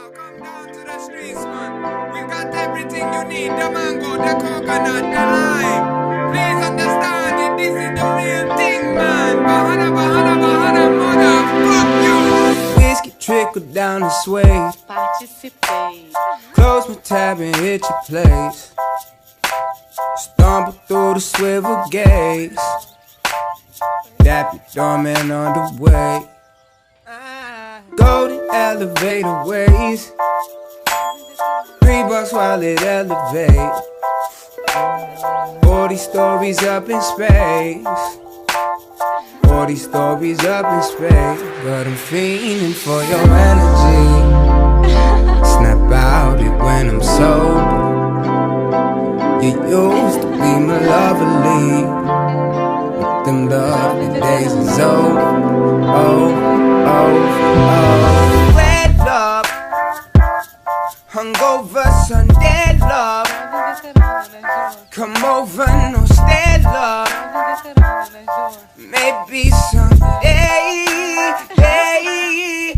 So come down to the streets, man. We got everything you need. The mango, the coconut, the lime. Please understand it. This is the real thing, man. Bahana, bahana, bahana, mother. Fuck you. Whiskey trickle down the sway. Participate. Close my tab and hit your place. Stumble through the swivel gates. Dap your doorman on the way. Golden elevator ways. $3 while it elevates. 40 stories up in space. 40 stories up in space. But I'm fiending for your energy. Snap out it when I'm sober. You used to be my lovely. But them lovely days is over. Red love, hungover Sunday love. Come over, no stay love. Maybe someday, hey.